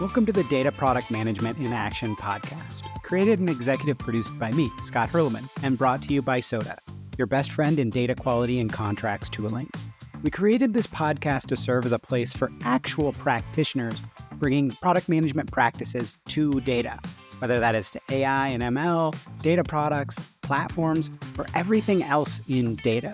Welcome to the Data Product Management in Action podcast, created and executive produced by me, Scott Hirleman, and brought to you by Soda, your best friend in data quality and contracts tooling. We created this podcast to serve as a place for actual practitioners bringing product management practices to data, whether that is to AI and ML, data products, platforms, or everything else in data,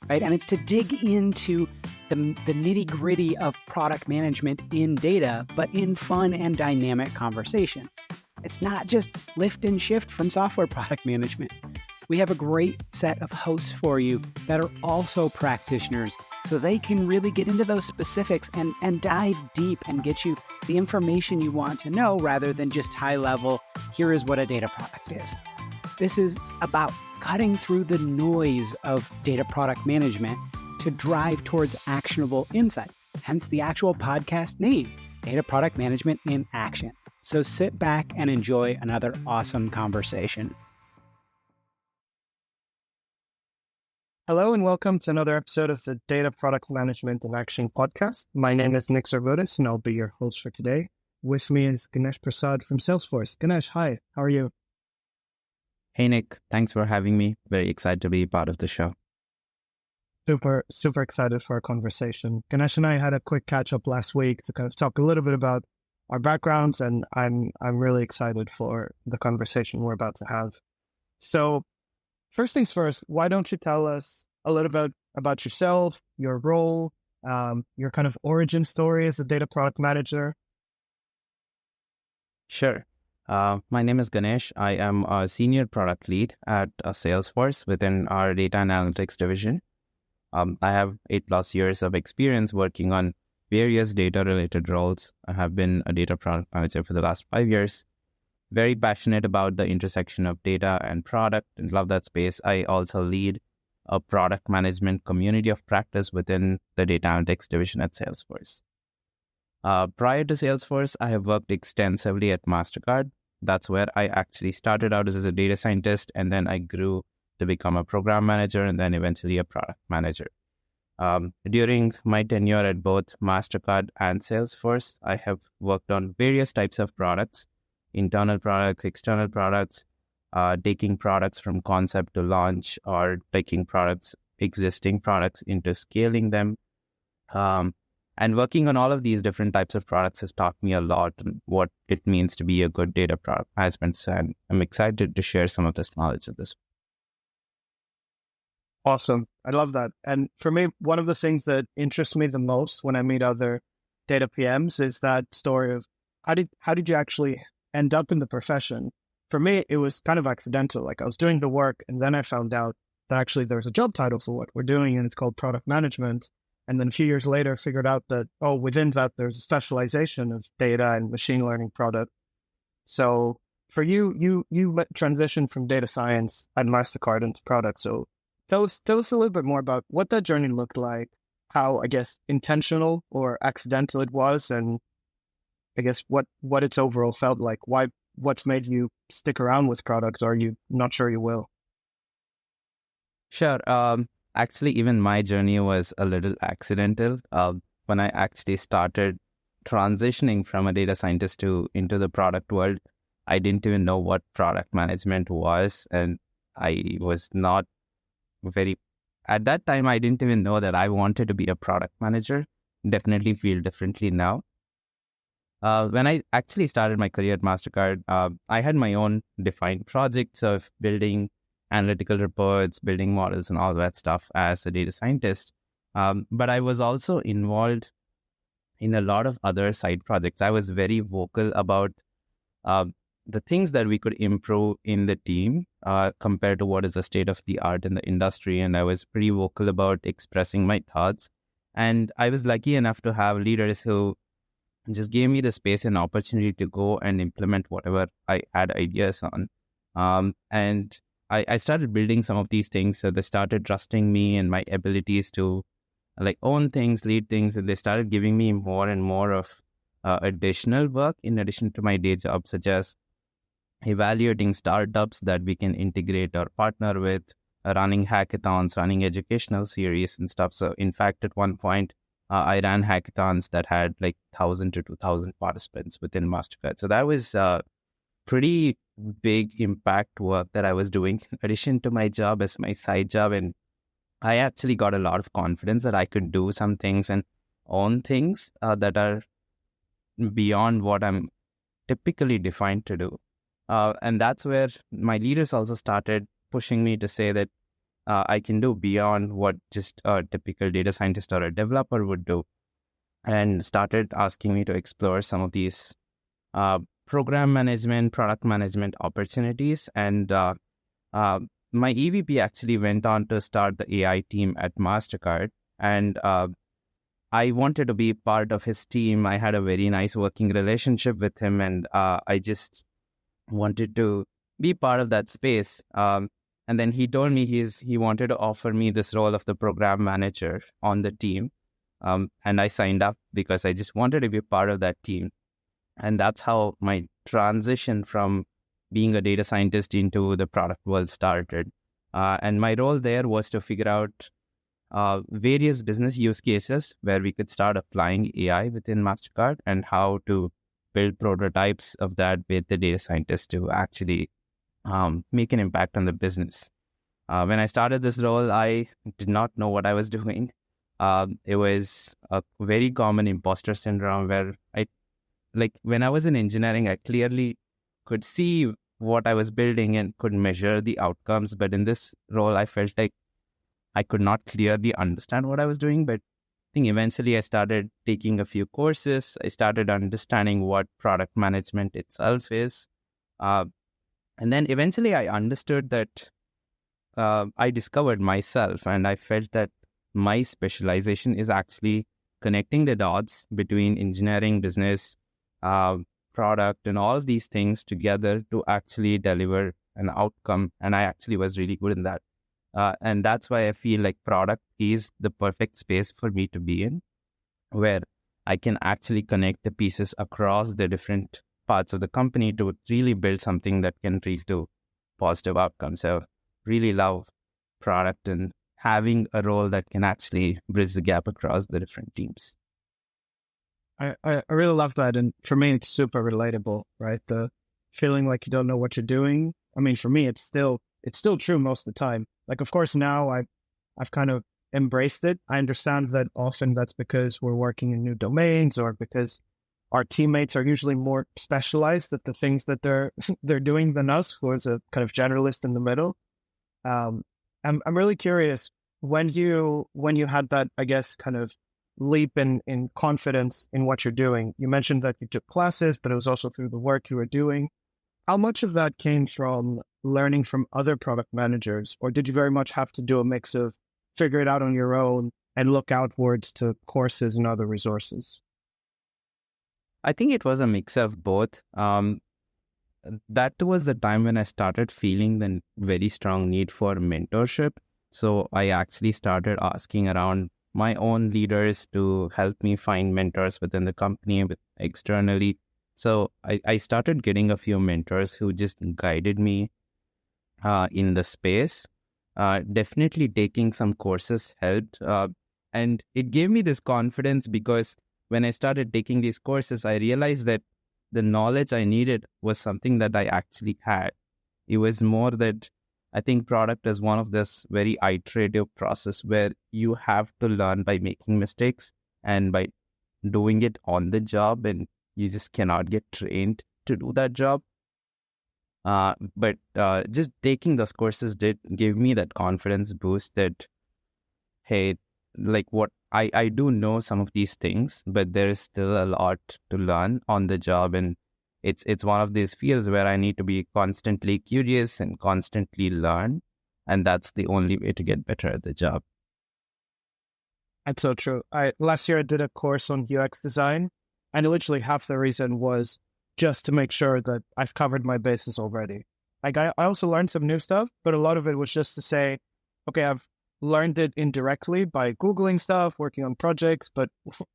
right? And it's to dig into the nitty-gritty of product management in data, but in fun and dynamic conversations. It's not just lift and shift from software product management. We have a great set of hosts for you that are also practitioners, so they can really get into those specifics and dive deep and get you the information you want to know rather than just high level, here is what a data product is. This is about cutting through the noise of data product management to drive towards actionable insights, hence the actual podcast name, Data Product Management in Action. So sit back and enjoy another awesome conversation. Hello and welcome to another episode of the Data Product Management in Action podcast. My name is Nick Zarvotis and I'll be your host for today. With me is Ganesh Prasad from Salesforce. Ganesh, hi, how are you? Hey Nick, thanks for having me. Very excited to be part of the show. Super excited for our conversation. Ganesh and I had a quick catch up last week to kind of talk a little bit about our backgrounds, and I'm really excited for the conversation we're about to have. So first things first, why don't you tell us a little bit about yourself, your role, your kind of origin story as a data product manager? Sure. My name is Ganesh. I am a senior product lead at Salesforce within our data analytics division. I have 8+ years of experience working on various data-related roles. I have been a data product manager for the last 5 years. Very passionate about the intersection of data and product and love that space. I also lead a product management community of practice within the data analytics division at Salesforce. Prior to Salesforce, I have worked extensively at MasterCard. That's where I actually started out as a data scientist, and then I grew to become a program manager and then eventually a product manager. During my tenure at both MasterCard and Salesforce, I have worked on various types of products, internal products, external products, taking products from concept to launch or taking existing products into scaling them. And working on all of these different types of products has taught me a lot on what it means to be a good data product management. So I'm excited to share some of this knowledge of this. Awesome. I love that. And for me, one of the things that interests me the most when I meet other data PMs is that story of how did you actually end up in the profession? For me, it was kind of accidental. Like I was doing the work and then I found out that actually there's a job title for what we're doing and it's called product management. And then a few years later, figured out that, within that, there's a specialization of data and machine learning product. So for you transitioned from data science at MasterCard into product. So tell us a little bit more about what that journey looked like, how, I guess, intentional or accidental it was, and I guess what it's overall felt like. What's made you stick around with product? Or are you not sure you will? Sure. Actually, even my journey was a little accidental. When I actually started transitioning from a data scientist into the product world, I didn't even know what product management was. And I was not at that time, I didn't even know that I wanted to be a product manager. Definitely feel differently now. When I actually started my career at MasterCard, I had my own defined projects of building analytical reports, building models and all that stuff as a data scientist. But I was also involved in a lot of other side projects. I was very vocal about the things that we could improve in the team compared to what is the state of the art in the industry. And I was pretty vocal about expressing my thoughts. And I was lucky enough to have leaders who just gave me the space and opportunity to go and implement whatever I had ideas on. And I started building some of these things. So they started trusting me and my abilities to own things, lead things. And they started giving me more and more of additional work in addition to my day job, such as evaluating startups that we can integrate or partner with, running hackathons, running educational series and stuff. So in fact, at one point, I ran hackathons that had like 1,000 to 2,000 participants within Mastercard. So that was pretty big impact work that I was doing in addition to my job as my side job. And I actually got a lot of confidence that I could do some things and own things that are beyond what I'm typically defined to do. And that's where my leaders also started pushing me to say that I can do beyond what just a typical data scientist or a developer would do, and started asking me to explore some of these program management, product management opportunities. And my EVP actually went on to start the AI team at Mastercard. And I wanted to be part of his team. I had a very nice working relationship with him, and I just wanted to be part of that space. And then he told me he wanted to offer me this role of the program manager on the team. And I signed up because I just wanted to be part of that team. And that's how my transition from being a data scientist into the product world started. And my role there was to figure out various business use cases where we could start applying AI within Mastercard, and how to build prototypes of that with the data scientists to actually make an impact on the business. When I started this role, I did not know what I was doing. It was a very common imposter syndrome where when I was in engineering, I clearly could see what I was building and could measure the outcomes. But in this role, I felt like I could not clearly understand what I was doing. But I think eventually I started taking a few courses. I started understanding what product management itself is. And then eventually I understood that I discovered myself, and I felt that my specialization is actually connecting the dots between engineering, business, product, and all of these things together to actually deliver an outcome. And I actually was really good in that. And that's why I feel like product is the perfect space for me to be in, where I can actually connect the pieces across the different parts of the company to really build something that can lead to positive outcomes. So really love product and having a role that can actually bridge the gap across the different teams. I really love that. And for me, it's super relatable, right? The feeling like you don't know what you're doing. I mean, for me, it's still true most of the time. Like, of course, now I've kind of embraced it. I understand that often that's because we're working in new domains, or because our teammates are usually more specialized at the things that they're doing than us, who is a kind of generalist in the middle. I'm really curious, when you had that, I guess, kind of leap in confidence in what you're doing. You mentioned that you took classes, but it was also through the work you were doing. How much of that came from learning from other product managers, or did you very much have to do a mix of figure it out on your own and look outwards to courses and other resources? I think it was a mix of both. That was the time when I started feeling the very strong need for mentorship. So I actually started asking around my own leaders to help me find mentors within the company, externally. So I started getting a few mentors who just guided me in the space. Definitely taking some courses helped. And it gave me this confidence, because when I started taking these courses, I realized that the knowledge I needed was something that I actually had. It was more that I think product is one of this very iterative process where you have to learn by making mistakes and by doing it on the job, and you just cannot get trained to do that job. But just taking those courses did give me that confidence boost that, hey, like what I do know some of these things, but there is still a lot to learn on the job. And it's one of these fields where I need to be constantly curious and constantly learn. And that's the only way to get better at the job. That's so true. Last year I did a course on UX design, and literally half the reason was just to make sure that I've covered my bases already. Like I also learned some new stuff, but a lot of it was just to say, okay, I've learned it indirectly by Googling stuff, working on projects, but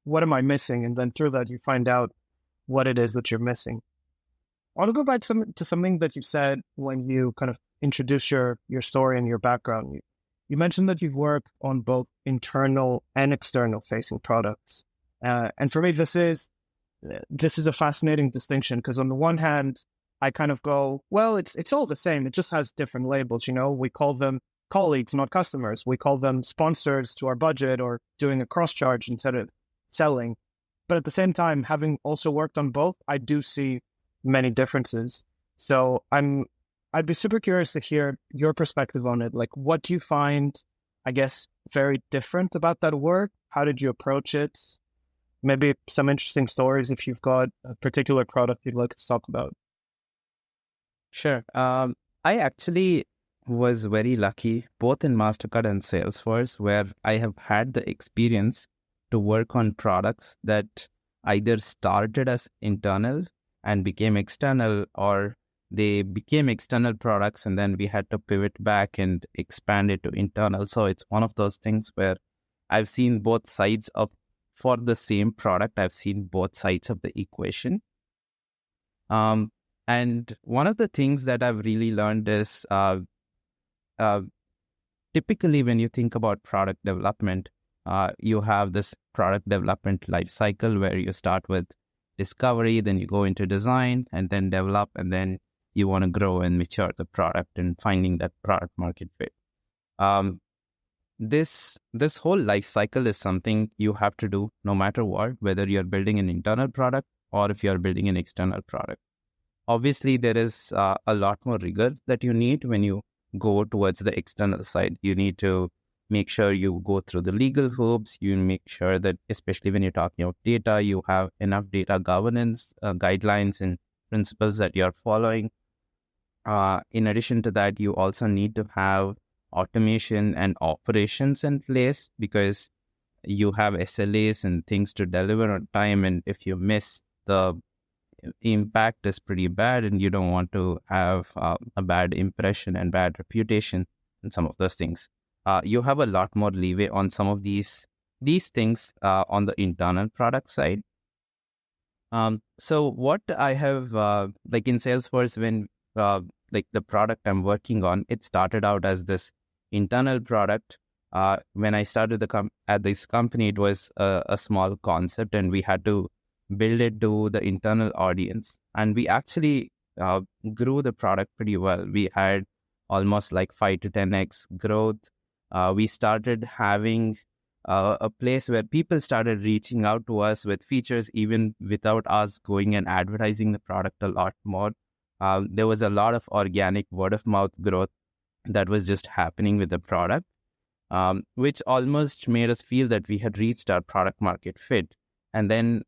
what am I missing? And then through that, you find out what it is that you're missing. I want to go back to something that you said when you kind of introduced your story and your background. You mentioned that you've worked on both internal and external facing products. And for me, this is a fascinating distinction because on the one hand, I kind of go, well, it's all the same. It just has different labels. We call them colleagues, not customers. We call them sponsors to our budget or doing a cross charge instead of selling. But at the same time, having also worked on both, I do see many differences. So I'd be super curious to hear your perspective on it. Like, what do you find, I guess, very different about that work? How did you approach it? Maybe some interesting stories if you've got a particular product you'd like to talk about. Sure. I actually was very lucky, both in MasterCard and Salesforce, where I have had the experience to work on products that either started as internal and became external, or they became external products and then we had to pivot back and expand it to internal. So it's one of those things where I've seen both sides for the same product, I've seen both sides of the equation. And one of the things that I've really learned is typically when you think about product development, you have this product development life cycle where you start with discovery, then you go into design and then develop, and then you want to grow and mature the product and finding that product market fit. This whole life cycle is something you have to do no matter what, whether you're building an internal product or if you're building an external product. Obviously, there is a lot more rigor that you need when you go towards the external side. You need to make sure you go through the legal hoops. You make sure that, especially when you're talking about data, you have enough data governance guidelines and principles that you're following. In addition to that, you also need to have automation and operations in place because you have SLAs and things to deliver on time. And if you miss, the impact is pretty bad, and you don't want to have a bad impression and bad reputation and some of those things. You have a lot more leeway on some of these things on the internal product side. So what I have, like in Salesforce, when like the product I'm working on, it started out as this internal product. When I started at this company, it was a small concept, and we had to build it to the internal audience. And we actually grew the product pretty well. We had almost like 5 to 10x growth. We started having a place where people started reaching out to us with features even without us going and advertising the product a lot more. There was a lot of organic word of mouth growth that was just happening with the product, which almost made us feel that we had reached our product market fit. And then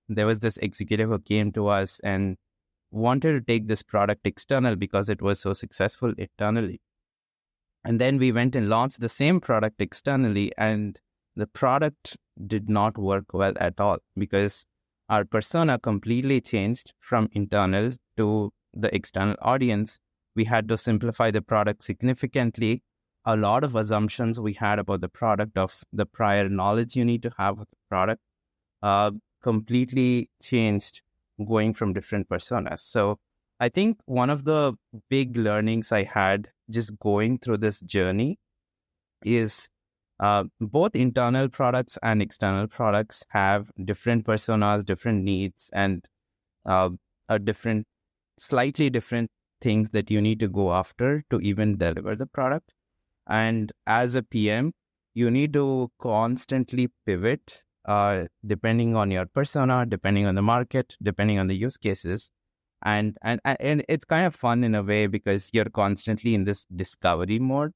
there was this executive who came to us and wanted to take this product external because it was so successful internally. And then we went and launched the same product externally, and the product did not work well at all because our persona completely changed from internal to the external audience. We had to simplify the product significantly. A lot of assumptions we had about the product, of the prior knowledge you need to have of the product, completely changed going from different personas. So I think one of the big learnings I had just going through this journey is both internal products and external products have different personas, different needs, and slightly different things that you need to go after to even deliver the product. And as a PM, you need to constantly pivot depending on your persona, depending on the market, depending on the use cases. And it's kind of fun in a way because you're constantly in this discovery mode,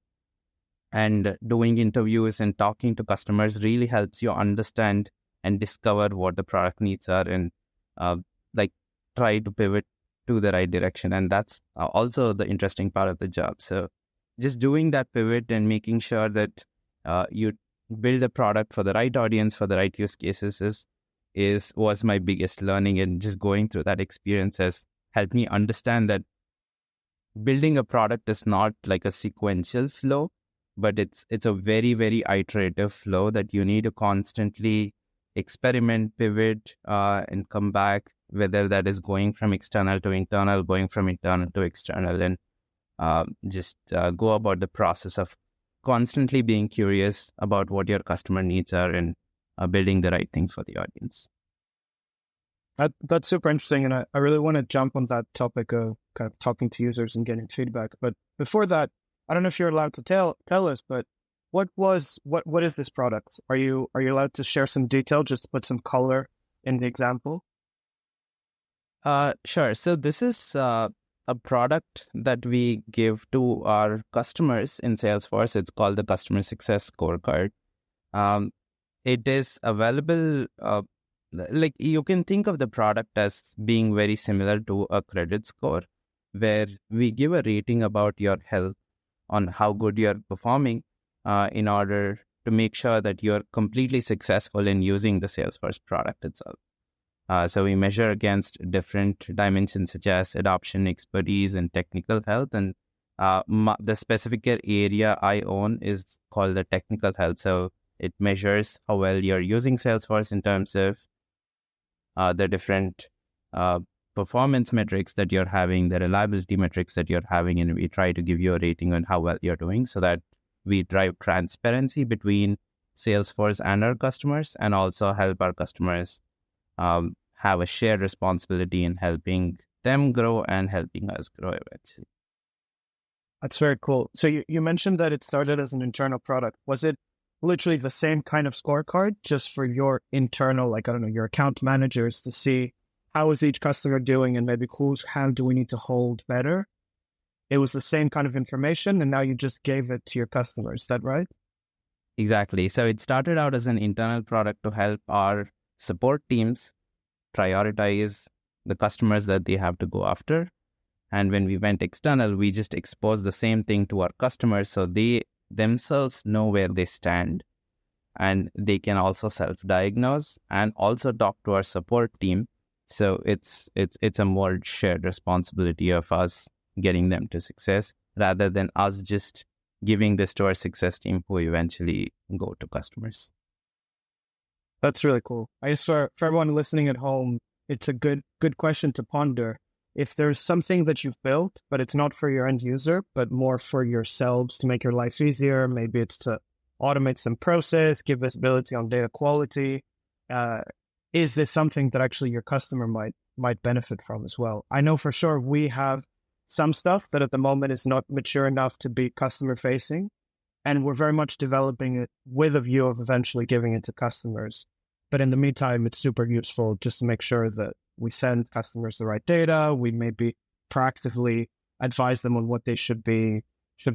and doing interviews and talking to customers really helps you understand and discover what the product needs are, and like try to pivot to the right direction. And that's also the interesting part of the job. So just doing that pivot and making sure that you build a product for the right audience, for the right use cases was my biggest learning. And just going through that experience has helped me understand that building a product is not like a sequential flow, but it's a very, very iterative flow that you need to constantly experiment, pivot, and come back, whether that is going from external to internal, going from internal to external, and just go about the process of constantly being curious about what your customer needs are and building the right thing for the audience. That's super interesting. And I really want to jump on that topic of kind of talking to users and getting feedback. But before that, I don't know if you're allowed to tell us, but what is this product? Are you allowed to share some detail just to put some color in the example? Sure. So this is a product that we give to our customers in Salesforce. It's called the Customer Success Scorecard. It is available. Like you can think of the product as being very similar to a credit score, where we give a rating about your health on how good you're performing in order to make sure that you're completely successful in using the Salesforce product itself. So we measure against different dimensions such as adoption, expertise, and technical health. And the specific area I own is called the technical health. So it measures how well you're using Salesforce in terms of the different performance metrics that you're having, the reliability metrics that you're having, and we try to give you a rating on how well you're doing so that we drive transparency between Salesforce and our customers, and also help our customers have a shared responsibility in helping them grow and helping us grow eventually. That's very cool. So you mentioned that it started as an internal product. Was it literally the same kind of scorecard just for your internal, like, I don't know, your account managers to see how is each customer doing and maybe whose hand do we need to hold better? It was the same kind of information and now you just gave it to your customers. Is that right? Exactly. So it started out as an internal product to help our support teams prioritize the customers that they have to go after. And when we went external, we just exposed the same thing to our customers so they themselves know where they stand, and they can also self-diagnose and also talk to our support team. So it's a more shared responsibility of us getting them to success rather than us just giving this to our success team who eventually go to customers. That's really cool. I guess for everyone listening at home, it's a good question to ponder. If there's something that you've built, but it's not for your end user, but more for yourselves to make your life easier, maybe it's to automate some process, give visibility on data quality. Is this something that actually your customer might benefit from as well? I know for sure we have some stuff that at the moment is not mature enough to be customer facing, and we're very much developing it with a view of eventually giving it to customers. But in the meantime, it's super useful just to make sure that we send customers the right data. We maybe proactively advise them on what they should be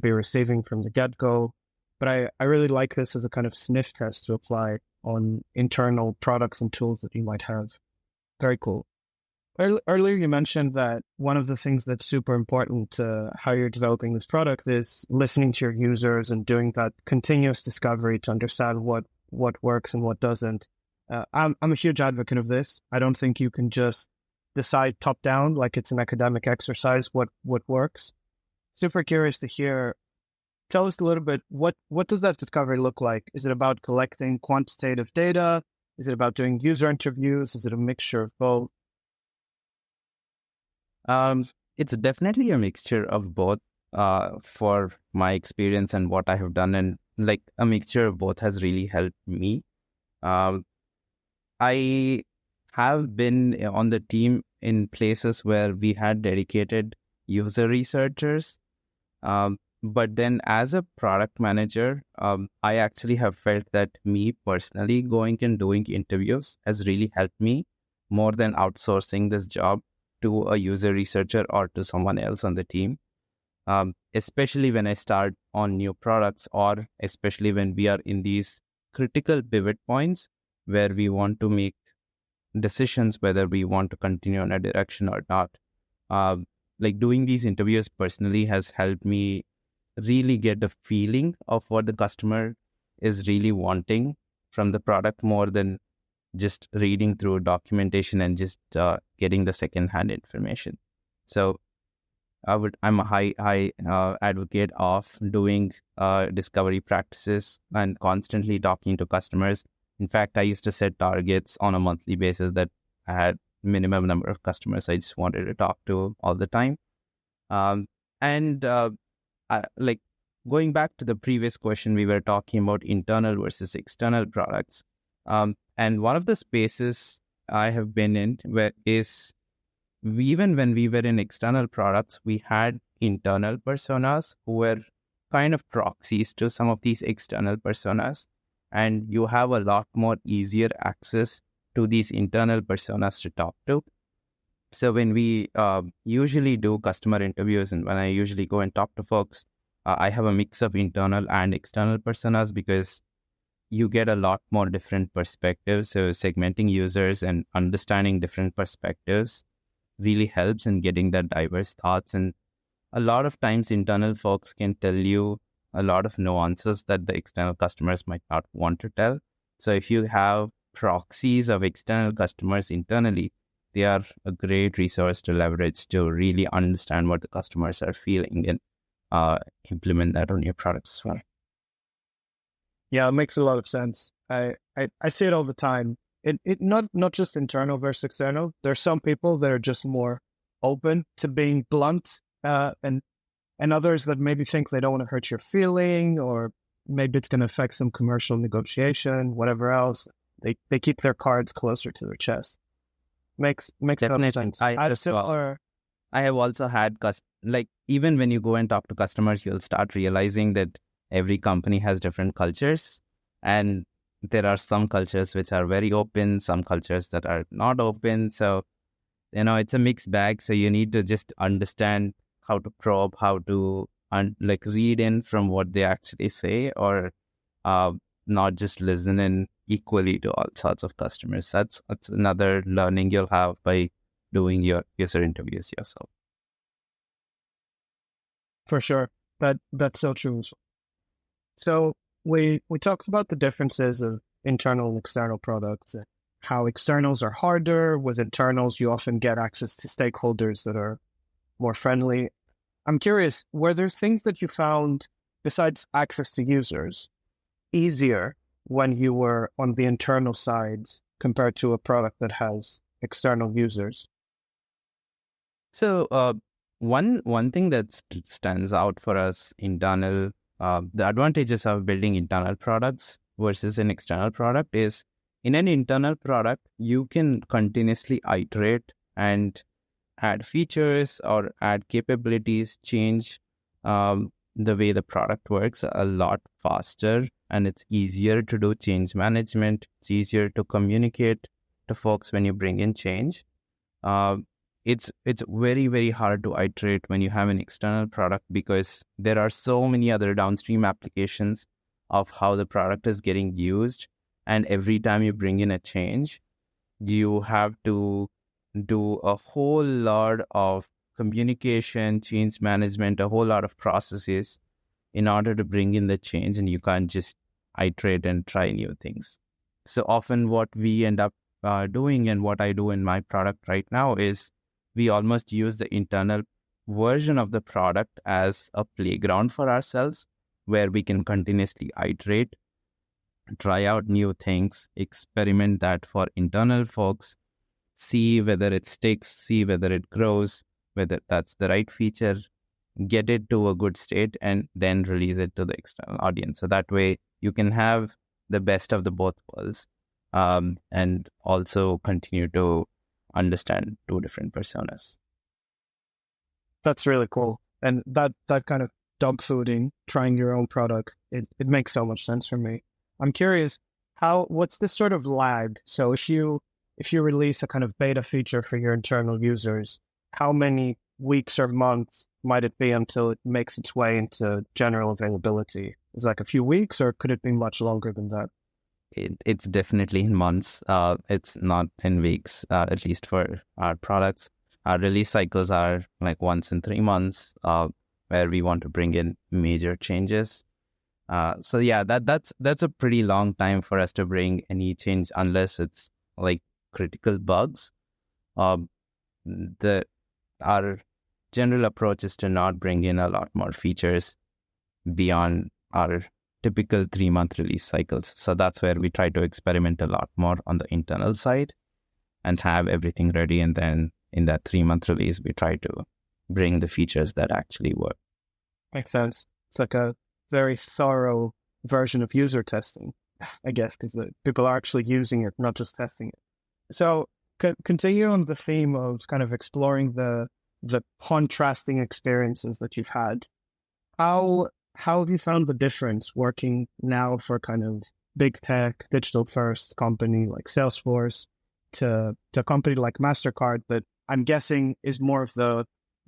receiving from the get-go. But I really like this as a kind of sniff test to apply on internal products and tools that you might have. Very cool. Earlier, you mentioned that one of the things that's super important to how you're developing this product is listening to your users and doing that continuous discovery to understand what works and what doesn't. I'm a huge advocate of this. I don't think you can just decide top down like it's an academic exercise what works. Super curious to hear. Tell us a little bit, what does that discovery look like? Is it about collecting quantitative data? Is it about doing user interviews? Is it a mixture of both? It's definitely a mixture of both for my experience and what I have done. And like a mixture of both has really helped me. I have been on the team in places where we had dedicated user researchers. But then as a product manager, I actually have felt that me personally going and doing interviews has really helped me more than outsourcing this job to a user researcher or to someone else on the team. Especially when I start on new products, or especially when we are in these critical pivot points where we want to make decisions whether we want to continue in a direction or not. Like doing these interviews personally has helped me really get a feeling of what the customer is really wanting from the product more than just reading through documentation and just getting the second-hand information. So I'm a high advocate of doing discovery practices and constantly talking to customers. In fact, I used to set targets on a monthly basis that I had minimum number of customers I just wanted to talk to all the time. going back to the previous question, we were talking about internal versus external products. And one of the spaces I have been in even when we were in external products, we had internal personas who were kind of proxies to some of these external personas. And you have a lot more easier access to these internal personas to talk to. So when we usually do customer interviews and when I usually go and talk to folks, I have a mix of internal and external personas because you get a lot more different perspectives. So segmenting users and understanding different perspectives really helps in getting that diverse thoughts. And a lot of times internal folks can tell you a lot of nuances that the external customers might not want to tell. So if you have proxies of external customers internally, they are a great resource to leverage to really understand what the customers are feeling and implement that on your products as well. Yeah, it makes a lot of sense. I see it all the time. It not just internal versus external. There's some people that are just more open to being blunt, and others that maybe think they don't want to hurt your feeling, or maybe it's going to affect some commercial negotiation, whatever else. They keep their cards closer to their chest. Makes a lot of sense. I have also had even when you go and talk to customers, you'll start realizing that every company has different cultures, and there are some cultures which are very open, some cultures that are not open. So, it's a mixed bag. So you need to just understand how to probe, how to read in from what they actually say, or not just listen in equally to all sorts of customers. That's another learning you'll have by doing your user interviews yourself. For sure. That's so true. So we talked about the differences of internal and external products, and how externals are harder. With internals, you often get access to stakeholders that are more friendly. I'm curious, were there things that you found, besides access to users, easier when you were on the internal side compared to a product that has external users? So one thing that stands out for us internal, the advantages of building internal products versus an external product is, in an internal product, you can continuously iterate and add features or add capabilities, change the way the product works a lot faster, and it's easier to do change management. It's easier to communicate to folks when you bring in change. It's very, very hard to iterate when you have an external product, because there are so many other downstream applications of how the product is getting used. And every time you bring in a change, you have to do a whole lot of communication, change management, a whole lot of processes in order to bring in the change, and you can't just iterate and try new things. So often what we end up doing, and what I do in my product right now, is we almost use the internal version of the product as a playground for ourselves, where we can continuously iterate, try out new things, experiment that for internal folks, see whether it sticks, see whether it grows, whether that's the right feature, get it to a good state, and then release it to the external audience. So that way you can have the best of the both worlds, and also continue to understand two different personas. That's really cool. And that kind of dogfooding, trying your own product, it makes so much sense for me. I'm curious, what's this sort of lag? So if you release a kind of beta feature for your internal users, how many weeks or months might it be until it makes its way into general availability? Is it like a few weeks, or could it be much longer than that? It's definitely in months. It's not in weeks, at least for our products. Our release cycles are like once in 3 months, where we want to bring in major changes. So yeah, that's a pretty long time for us to bring any change, unless it's like critical bugs. Our general approach is to not bring in a lot more features beyond our typical 3-month release cycles. So that's where we try to experiment a lot more on the internal side and have everything ready. And then in that 3-month release, we try to bring the features that actually work. Makes sense. It's like a very thorough version of user testing, I guess, because people are actually using it, not just testing it. So continue on the theme of kind of exploring the contrasting experiences that you've had. How have you found the difference working now for kind of big tech, digital first company like Salesforce to a company like MasterCard that I'm guessing is more of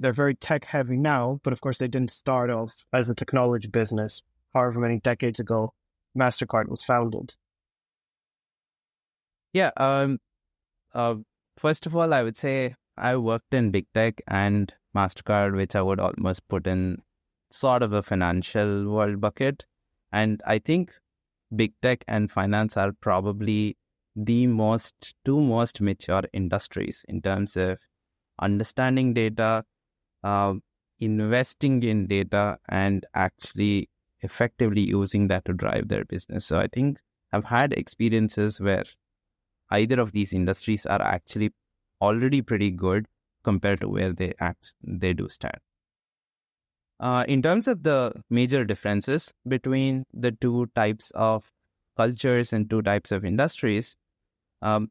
they're very tech heavy now, but of course they didn't start off as a technology business however many decades ago MasterCard was founded. Yeah. First of all, I would say I worked in big tech and MasterCard, which I would almost put in sort of a financial world bucket. And I think big tech and finance are probably the two most mature industries in terms of understanding data, investing in data, and actually effectively using that to drive their business. So I think I've had experiences where either of these industries are actually already pretty good compared to where they do stand. In terms of the major differences between the two types of cultures and two types of industries,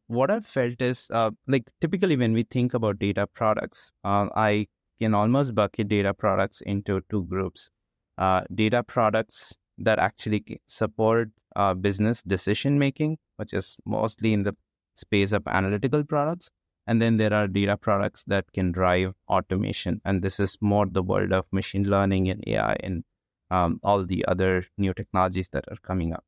what I've felt is like typically when we think about data products, I can almost bucket data products into two groups. Data products that actually support business decision making, which is mostly in the space of analytical products. And then there are data products that can drive automation. And this is more the world of machine learning and AI and all the other new technologies that are coming up.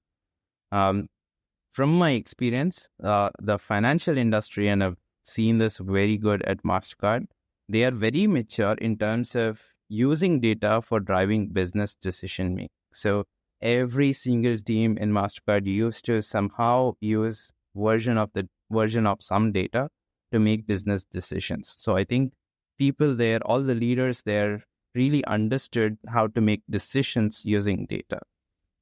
From my experience, the financial industry, and I've seen this very good at MasterCard, they are very mature in terms of using data for driving business decision making. So every single team in MasterCard used to somehow use version of some data to make business decisions. So I think people there, all the leaders there, really understood how to make decisions using data.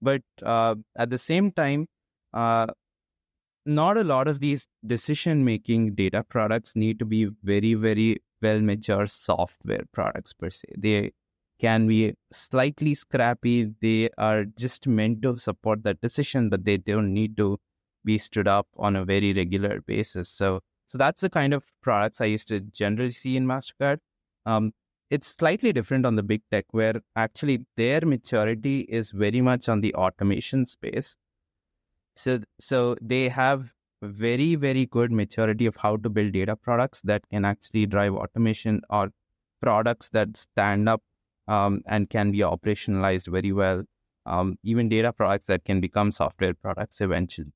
But at the same time, not a lot of these decision-making data products need to be very, very well-mature software products per se. They can be slightly scrappy. They are just meant to support that decision, but they don't need to be stood up on a very regular basis. So that's the kind of products I used to generally see in MasterCard. It's slightly different on the big tech, where actually their maturity is very much on the automation space. So they have very, very good maturity of how to build data products that can actually drive automation, or products that stand up and can be operationalized very well. Even data products that can become software products eventually.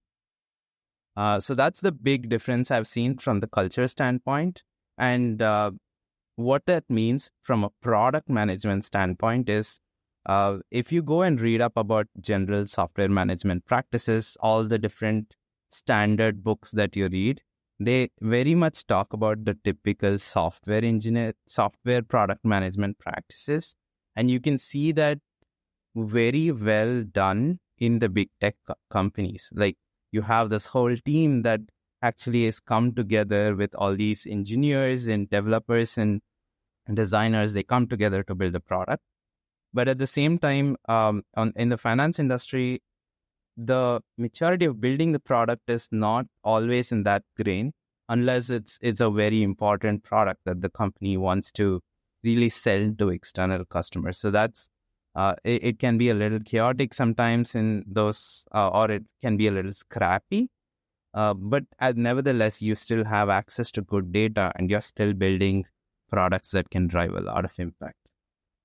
So that's the big difference I've seen from the culture standpoint. And what that means from a product management standpoint is, if you go and read up about general software management practices, all the different standard books that you read, they very much talk about the typical software product management practices. And you can see that very well done in the big tech companies. Like, you have this whole team that actually has come together with all these engineers and developers and designers. They come together to build a product. But at the same time, in the finance industry, the maturity of building the product is not always in that grain, unless it's a very important product that the company wants to really sell to external customers. So that's it can be a little chaotic sometimes in those, or it can be a little scrappy. But nevertheless, you still have access to good data, and you're still building products that can drive a lot of impact.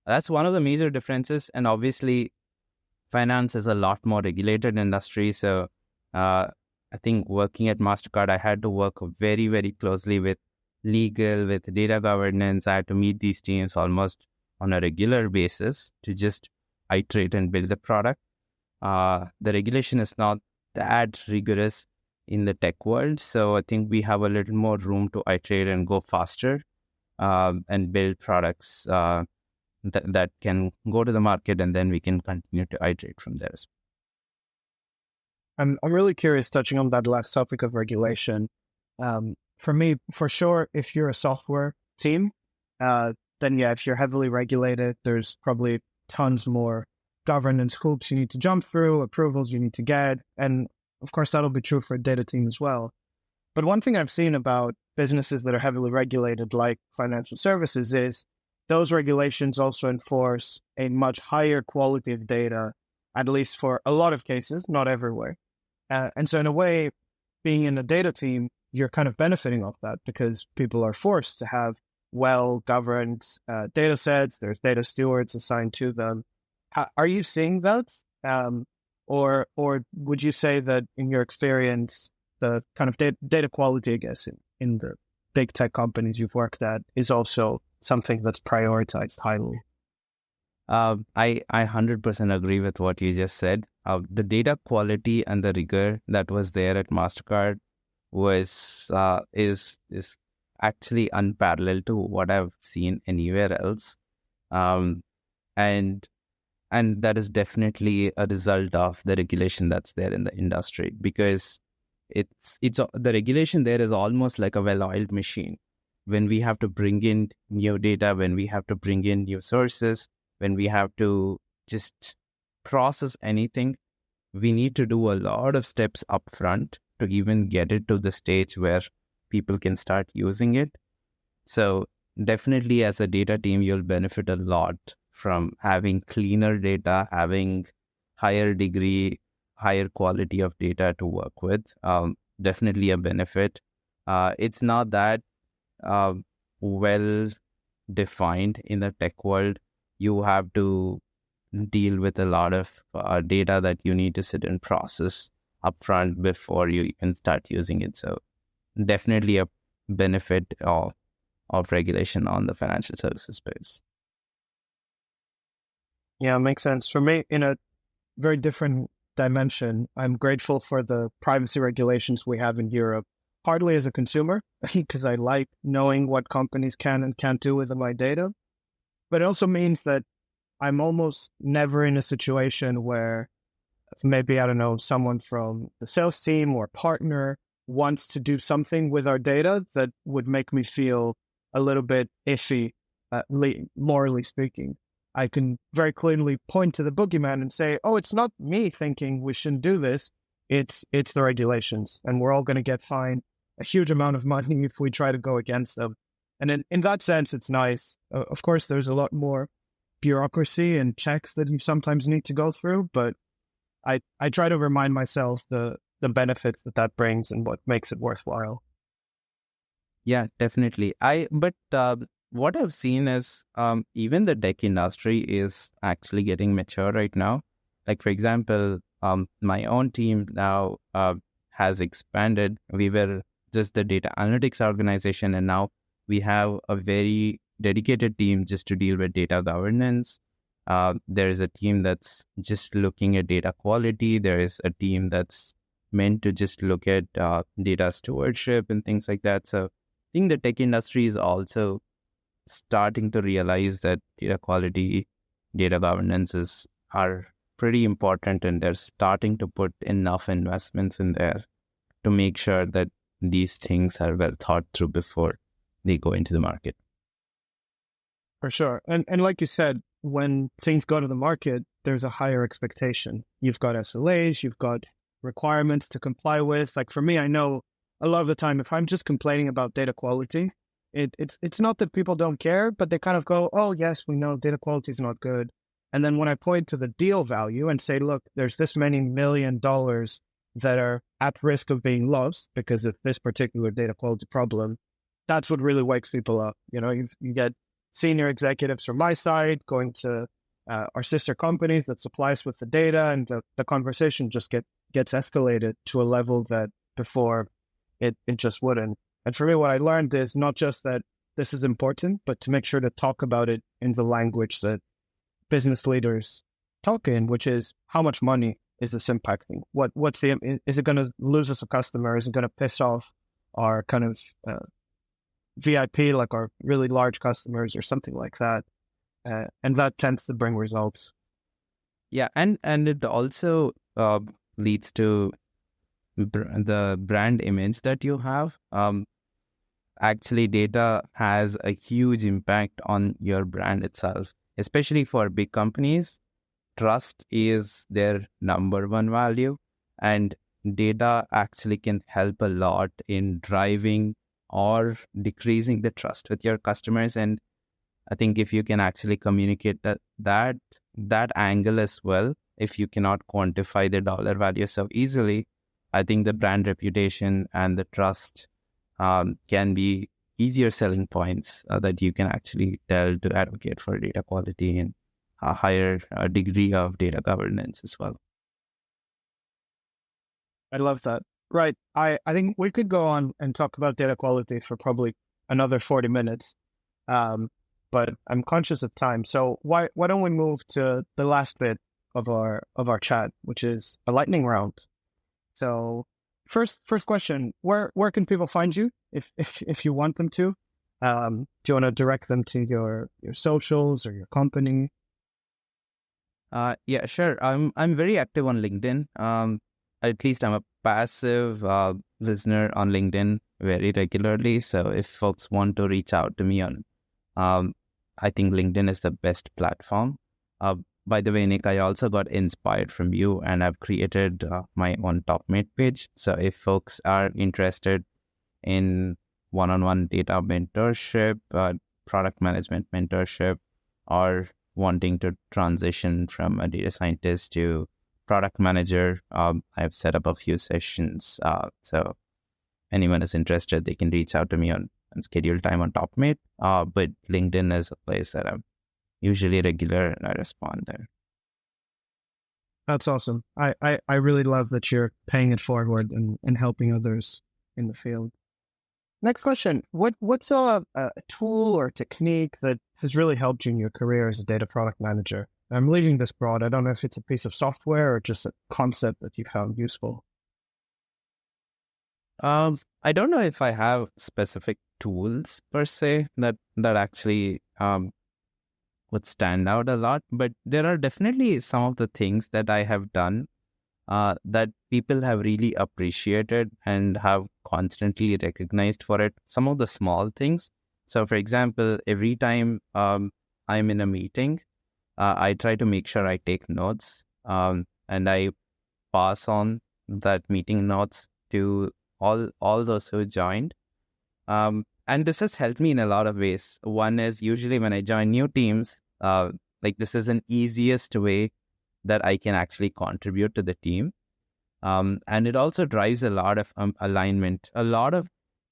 That's one of the major differences. And obviously, finance is a lot more regulated industry. So I think working at MasterCard, I had to work very, very closely with legal, with data governance. I had to meet these teams almost on a regular basis to just iterate and build the product. The regulation is not that rigorous in the tech world. So I think we have a little more room to iterate and go faster and build products that can go to the market, and then we can continue to iterate from there. I'm really curious, touching on that last topic of regulation. For me, for sure, if you're a software team, then yeah, if you're heavily regulated, there's probably tons more governance hoops you need to jump through, approvals you need to get. And of course, that'll be true for a data team as well. But one thing I've seen about businesses that are heavily regulated, like financial services, is those regulations also enforce a much higher quality of data, at least for a lot of cases, not everywhere. And so in a way, being in a data team, you're kind of benefiting off that because people are forced to have well-governed data sets. There's data stewards assigned to them. Are you seeing that? Or would you say that in your experience, the kind of data quality, I guess, in the big tech companies you've worked at is also something that's prioritized highly? I 100% agree with what you just said. The data quality and the rigor that was there at MasterCard is actually unparalleled to what I've seen anywhere else, and that is definitely a result of the regulation that's there in the industry, because it's the regulation there is almost like a well-oiled machine. When we have to bring in new data, when we have to bring in new sources, when we have to just process anything, we need to do a lot of steps up front to even get it to the stage where people can start using it. So definitely as a data team, you'll benefit a lot from having cleaner data, having higher quality of data to work with. Definitely a benefit. It's not that well defined in the tech world. You have to deal with a lot of data that you need to sit and process upfront before you even start using it. So definitely a benefit of regulation on the financial services space. Yeah, makes sense. For me, in a very different dimension, I'm grateful for the privacy regulations we have in Europe, partly as a consumer, because I like knowing what companies can and can't do with my data. But it also means that I'm almost never in a situation where maybe, I don't know, someone from the sales team or partner wants to do something with our data that would make me feel a little bit iffy, morally speaking. I can very clearly point to the boogeyman and say, oh, it's not me thinking we shouldn't do this. It's the regulations. And we're all going to get fined a huge amount of money if we try to go against them. And in that sense, it's nice. Of course, there's a lot more bureaucracy and checks that you sometimes need to go through, but I try to remind myself the benefits that brings and what makes it worthwhile. Yeah, definitely. But what I've seen is even the tech industry is actually getting mature right now. Like, for example, my own team now has expanded. We were just the data analytics organization, and now we have a very dedicated team just to deal with data governance. There is a team that's just looking at data quality. There is a team that's meant to just look at data stewardship and things like that. So I think the tech industry is also starting to realize that data quality, data governance are pretty important, and they're starting to put enough investments in there to make sure that these things are well thought through before they go into the market. For sure. And like you said, when things go to the market, there's a higher expectation. You've got SLAs, you've got requirements to comply with. Like for me, I know a lot of the time, if I'm just complaining about data quality, it's not that people don't care, but they kind of go, oh, yes, we know data quality is not good. And then when I point to the deal value and say, look, there's this many $1 million that are at risk of being lost because of this particular data quality problem, that's what really wakes people up. You know, you get senior executives from my side going to our sister companies that supply us with the data, and the conversation just gets escalated to a level that before it just wouldn't. And for me, what I learned is not just that this is important, but to make sure to talk about it in the language that business leaders talk in, which is how much money is this impacting? Is it going to lose us a customer? Is it going to piss off our kind of VIP, like our really large customers or something like that? And that tends to bring results. Yeah, and it also leads to the brand image that you have. Actually, data has a huge impact on your brand itself, especially for big companies. trust is their number one value, and data actually can help a lot in driving or decreasing the trust with your customers. And I think if you can actually communicate that angle as well, if you cannot quantify the dollar value so easily, I think the brand reputation and the trust can be easier selling points that you can actually tell to advocate for data quality and a higher degree of data governance as well. I love that. Right. I think we could go on and talk about data quality for probably another 40 minutes. But I'm conscious of time. So why don't we move to the last bit of our chat, which is a lightning round. So first question, where can people find you if you want them to? Do you want to direct them to your socials or your company? Yeah, sure. I'm very active on LinkedIn. At least I'm a passive listener on LinkedIn very regularly. So if folks want to reach out to me on, I think LinkedIn is the best platform. By the way, Nick, I also got inspired from you, and I've created my own TopMate page. So if folks are interested in one-on-one data mentorship, product management mentorship, or wanting to transition from a data scientist to product manager, I've set up a few sessions. So anyone is interested, they can reach out to me on schedule time on TopMate. But LinkedIn is a place that I'm usually regular and I respond there. That's awesome. I really love that you're paying it forward and helping others in the field. Next question. What's a tool or technique that has really helped you in your career as a data product manager? I'm leaving this broad. I don't know if it's a piece of software or just a concept that you found useful. I don't know if I have specific tools per se that actually would stand out a lot, but there are definitely some of the things that I have done that people have really appreciated and have constantly recognized for it. Some of the small things. So, for example, every time I'm in a meeting, I try to make sure I take notes and I pass on that meeting notes to all those who joined. And this has helped me in a lot of ways. One is usually when I join new teams, like this is an easiest way that I can actually contribute to the team. And it also drives a lot of alignment. A lot of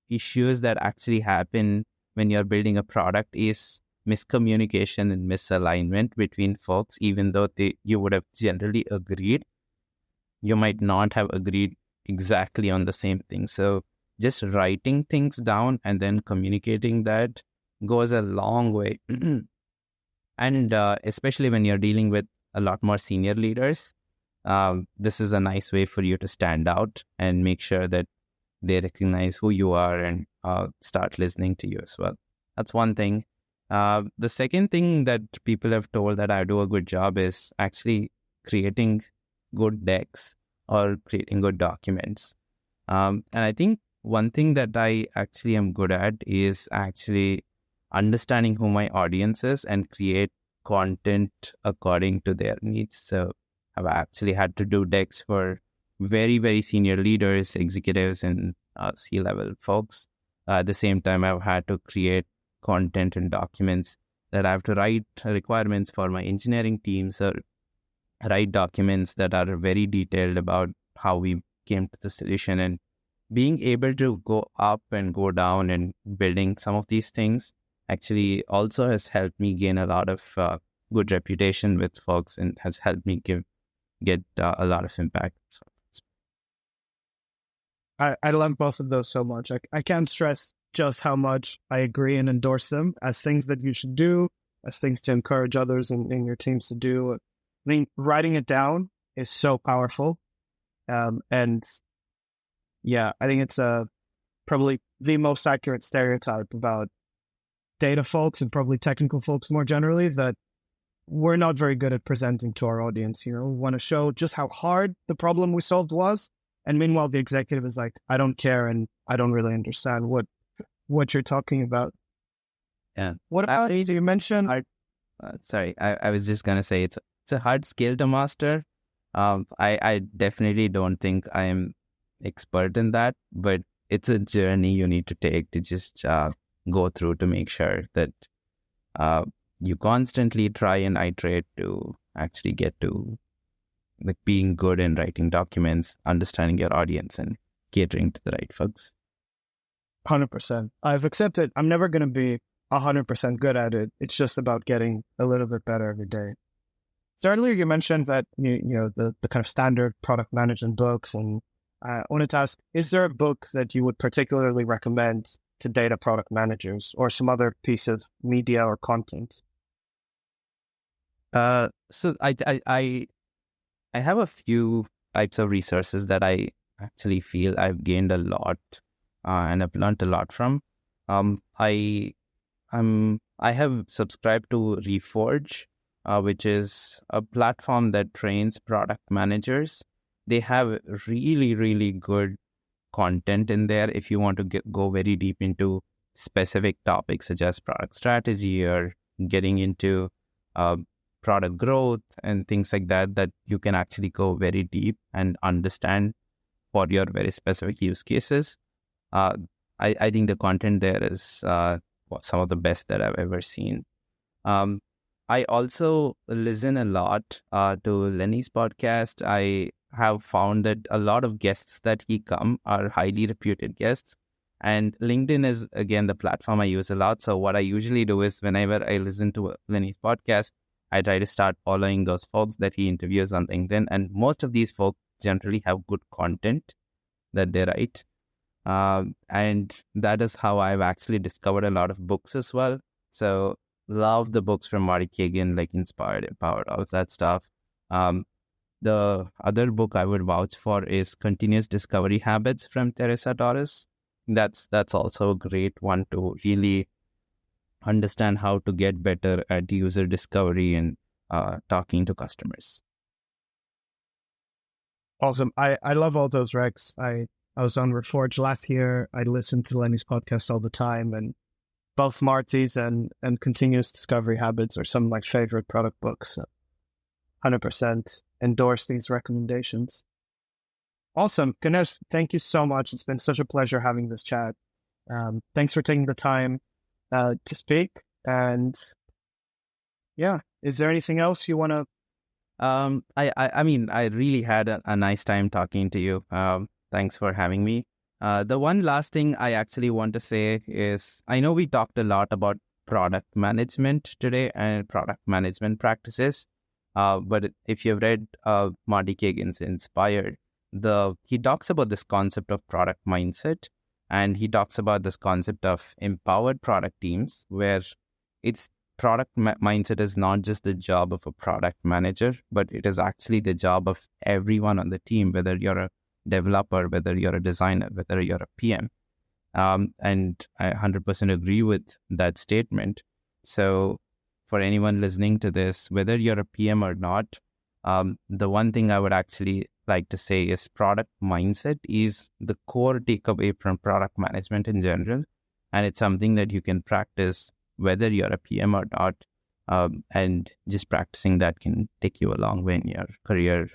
issues that actually happen when you're building a product is miscommunication and misalignment between folks, even though you would have generally agreed. You might not have agreed exactly on the same thing. So just writing things down and then communicating that goes a long way. And especially when you're dealing with a lot more senior leaders, this is a nice way for you to stand out and make sure that they recognize who you are and start listening to you as well. That's one thing. The second thing that people have told that I do a good job is actually creating good decks or creating good documents. And I think one thing that I actually am good at is actually understanding who my audience is and create content according to their needs. So I've actually had to do decks for very, very senior leaders, executives, and C-level folks. At the same time, I've had to create content and documents that I have to write requirements for my engineering teams or write documents that are very detailed about how we came to the solution. And being able to go up and go down and building some of these things actually also has helped me gain a lot of good reputation with folks and has helped me get a lot of impact. I love both of those so much. I can't stress just how much I agree and endorse them as things that you should do, as things to encourage others in your teams to do. I think writing it down is so powerful. And yeah, I think it's probably the most accurate stereotype about data folks and probably technical folks more generally, that we're not very good at presenting to our audience. We want to show just how hard the problem we solved was. And meanwhile, the executive is like, I don't care and I don't really understand what you're talking about. Yeah. What about, so you mentioned... sorry, I was just going to say it's a hard skill to master. I definitely don't think I am expert in that, but it's a journey you need to take to just go through to make sure that you constantly try and iterate to actually get to like being good in writing documents, understanding your audience, and catering to the right folks. 100%. I've accepted I'm never going to be 100% good at it. It's just about getting a little bit better every day. So earlier you mentioned that the kind of standard product management books, and I wanted to ask, is there a book that you would particularly recommend to data product managers, or some other piece of media or content? So I have a few types of resources that I actually feel I've gained a lot and I've learned a lot from. I have subscribed to Reforge, which is a platform that trains product managers. They have really, really good content in there if you want to go very deep into specific topics such as product strategy or getting into product growth and things like that, that you can actually go very deep and understand for your very specific use cases. I think the content there is some of the best that I've ever seen. I also listen a lot to Lenny's podcast. I have found that a lot of guests that he come are highly reputed guests. And LinkedIn is, again, the platform I use a lot. So what I usually do is whenever I listen to Lenny's podcast, I try to start following those folks that he interviews on LinkedIn. And most of these folks generally have good content that they write. And that is how I've actually discovered a lot of books as well. So love the books from Marty Kagan, like Inspired, Empowered, all of that stuff. The other book I would vouch for is Continuous Discovery Habits from Teresa Torres. That's also a great one to really understand how to get better at user discovery and talking to customers. Awesome. I love all those recs. I was on Reforge last year. I listened to Lenny's podcast all the time, and both Marty's and Continuous Discovery Habits are some of my favorite product books. 100% endorse these recommendations. Awesome. Ganesh, thank you so much. It's been such a pleasure having this chat. Thanks for taking the time to speak. And yeah, is there anything else you want to? I mean, I really had a nice time talking to you. Thanks for having me. The one last thing I actually want to say is, I know we talked a lot about product management today and product management practices. But if you've read Marty Kagan's Inspired, he talks about this concept of product mindset, and he talks about this concept of empowered product teams, where it's product mindset is not just the job of a product manager, but it is actually the job of everyone on the team, whether you're a developer, whether you're a designer, whether you're a PM. And I 100% agree with that statement. So for anyone listening to this, whether you're a PM or not, the one thing I would actually like to say is product mindset is the core takeaway from product management in general. And it's something that you can practice whether you're a PM or not. And just practicing that can take you a long way in your career,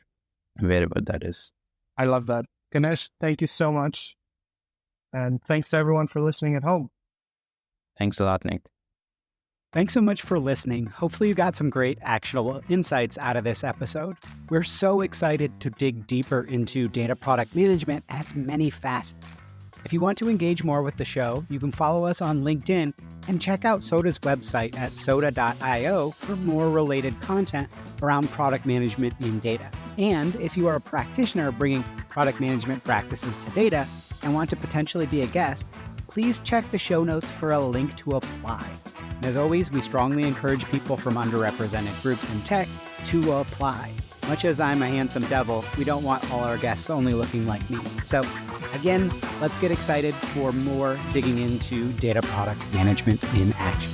wherever that is. I love that. Ganesh, thank you so much. And thanks to everyone for listening at home. Thanks a lot, Nick. Thanks so much for listening. Hopefully you got some great actionable insights out of this episode. We're so excited to dig deeper into data product management and its many facets. If you want to engage more with the show, you can follow us on LinkedIn and check out Soda's website at soda.io for more related content around product management in data. And if you are a practitioner bringing product management practices to data and want to potentially be a guest, please check the show notes for a link to apply. And as always, we strongly encourage people from underrepresented groups in tech to apply. Much as I'm a handsome devil, we don't want all our guests only looking like me. So again, let's get excited for more digging into data product management in action.